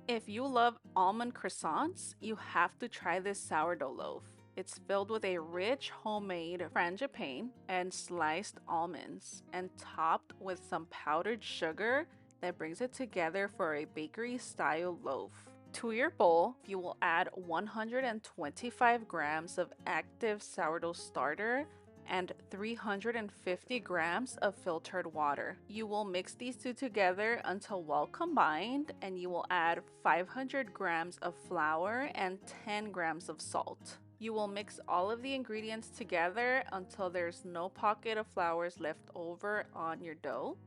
If you love almond croissants, you have to try this sourdough loaf. It's filled with a rich homemade frangipane and sliced almonds, and topped with some powdered sugar that brings it together for a bakery-style loaf. To your bowl, you will add 125 grams of active sourdough starter and 350 grams of filtered water. You will mix these two together until well combined, and you will add 500 grams of flour and 10 grams of salt. You will mix all of the ingredients together until there's no pocket of flours left over on your dough.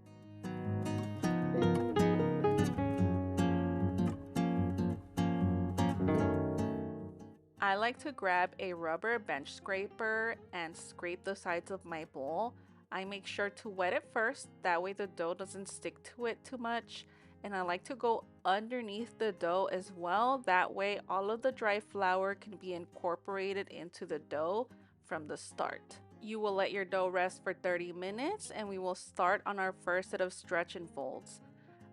I like to grab a rubber bench scraper and scrape the sides of my bowl. I make sure to wet it first, that way the dough doesn't stick to it too much. And I like to go underneath the dough as well, that way all of the dry flour can be incorporated into the dough from the start. You will let your dough rest for 30 minutes and we will start on our first set of stretch and folds.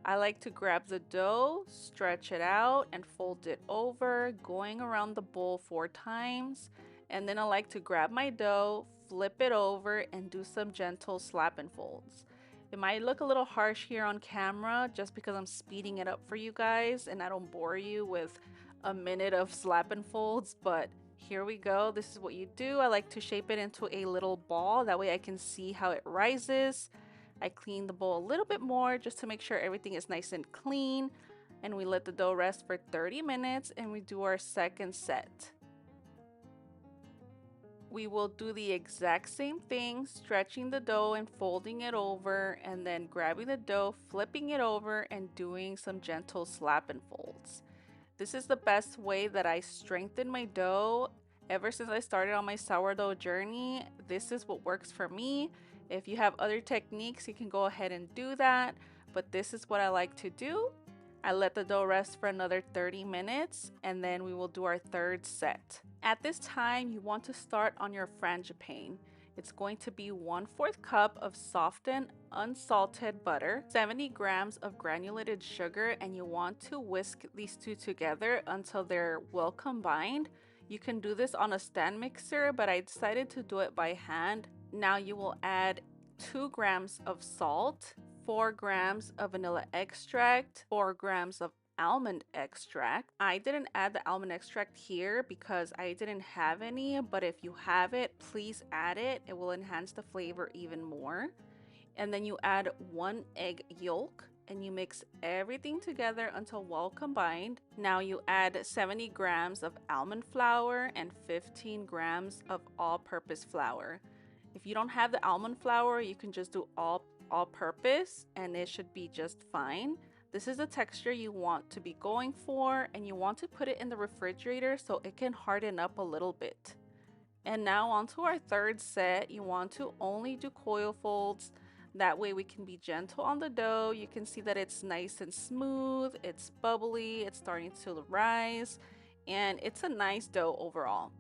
I like to grab the dough, stretch it out, and fold it over, going around the bowl 4 times. And then I like to grab my dough, flip it over, and do some gentle slap and folds. It might look a little harsh here on camera just because I'm speeding it up for you guys and I don't bore you with a minute of slap and folds, but here we go. This is what you do. I like to shape it into a little ball, that way I can see how it rises. I clean the bowl a little bit more just to make sure everything is nice and clean, and we let the dough rest for 30 minutes and we do our second set. We will do the exact same thing, stretching the dough and folding it over, and then grabbing the dough, flipping it over, and doing some gentle slap and folds. This is the best way that I strengthen my dough. Ever since I started on my sourdough journey, this is what works for me. If you have other techniques, you can go ahead and do that, but this is what I like to do. I let the dough rest for another 30 minutes, and then we will do our third set. At this time, you want to start on your frangipane. It's going to be 1/4 cup of softened unsalted butter, 70 grams of granulated sugar, and you want to whisk these two together until they're well combined. You can do this on a stand mixer, but I decided to do it by hand. Now you will add 2 grams of salt, 4 grams of vanilla extract, 4 grams of almond extract. I didn't add the almond extract here because I didn't have any, but if you have it, please add it. It will enhance the flavor even more. And then you add 1 egg yolk and you mix everything together until well combined. Now you add 70 grams of almond flour and 15 grams of all-purpose flour. If you don't have the almond flour, you can just do all-purpose and it should be just fine. This is the texture you want to be going for, and you want to put it in the refrigerator so it can harden up a little bit. And now on to our third set. You want to only do coil folds. That way we can be gentle on the dough. You can see that it's nice and smooth, it's bubbly, it's starting to rise, and it's a nice dough overall.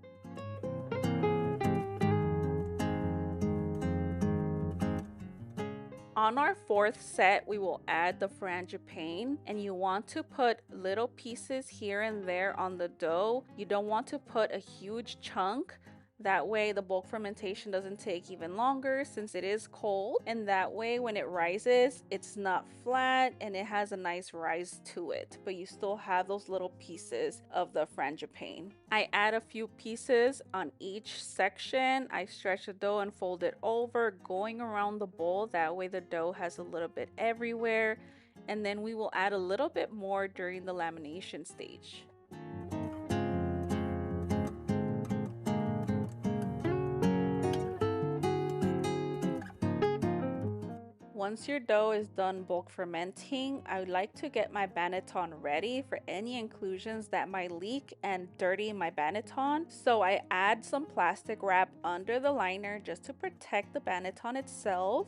On our fourth set, we will add the frangipane, and you want to put little pieces here and there on the dough. You don't want to put a huge chunk. That way the bulk fermentation doesn't take even longer since it is cold, and that way when it rises, it's not flat and it has a nice rise to it, but you still have those little pieces of the frangipane. I add a few pieces on each section. I stretch the dough and fold it over, going around the bowl. That way the dough has a little bit everywhere, and then we will add a little bit more during the lamination stage. Once your dough is done bulk fermenting, I would like to get my banneton ready for any inclusions that might leak and dirty my banneton. So I add some plastic wrap under the liner just to protect the banneton itself.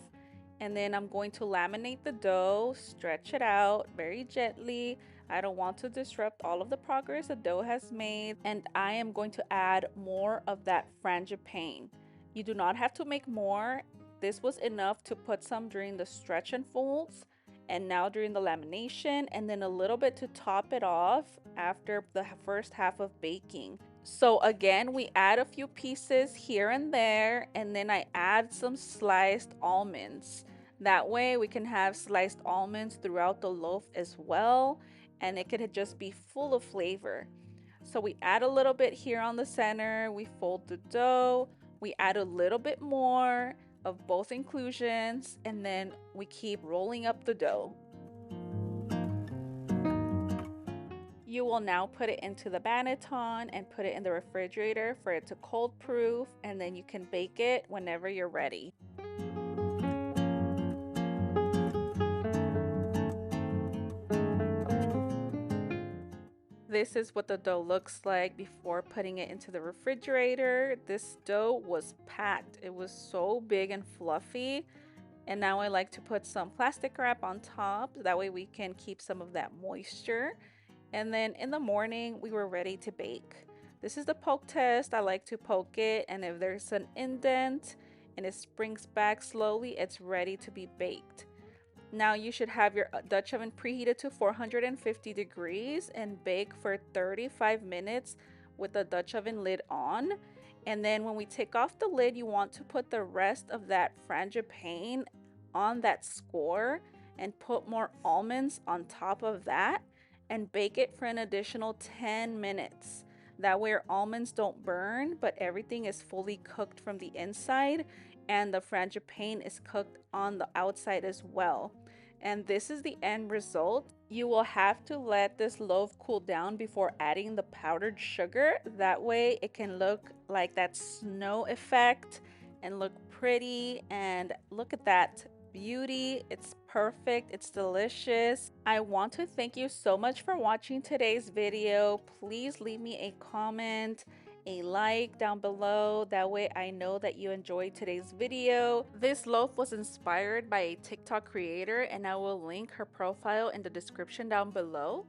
And then I'm going to laminate the dough, stretch it out very gently. I don't want to disrupt all of the progress the dough has made. And I am going to add more of that frangipane. You do not have to make more. This was enough to put some during the stretch and folds, and now during the lamination, and then a little bit to top it off after the first half of baking. So again, we add a few pieces here and there, and then I add some sliced almonds. That way we can have sliced almonds throughout the loaf as well, and it could just be full of flavor. So we add a little bit here on the center, we fold the dough, we add a little bit more of both inclusions, and then we keep rolling up the dough. You will now put it into the banneton and put it in the refrigerator for it to cold proof, and then you can bake it whenever you're ready. This is what the dough looks like before putting it into the refrigerator. This dough was packed. It was so big and fluffy. And now I like to put some plastic wrap on top. That way we can keep some of that moisture. And then in the morning, we were ready to bake. This is the poke test. I like to poke it, and if there's an indent and it springs back slowly, it's ready to be baked. Now you should have your Dutch oven preheated to 450 degrees and bake for 35 minutes with the Dutch oven lid on. And then when we take off the lid, you want to put the rest of that frangipane on that score and put more almonds on top of that and bake it for an additional 10 minutes. That way your almonds don't burn, but everything is fully cooked from the inside and the frangipane is cooked on the outside as well. And this is the end result. You will have to let this loaf cool down before adding the powdered sugar. That way it can look like that snow effect and look pretty. And look at that beauty. It's perfect. It's delicious. I want to thank you so much for watching today's video. Please leave me a comment, a like down below. That way I know that you enjoyed today's video. This loaf was inspired by a TikTok creator, and I will link her profile in the description down below.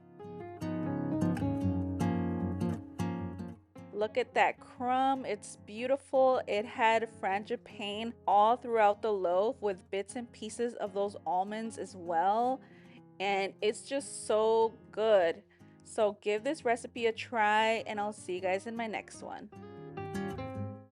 Look at that crumb. It's beautiful. It had frangipane all throughout the loaf with bits and pieces of those almonds as well. And it's just so good. So give this recipe a try, and I'll see you guys in my next one.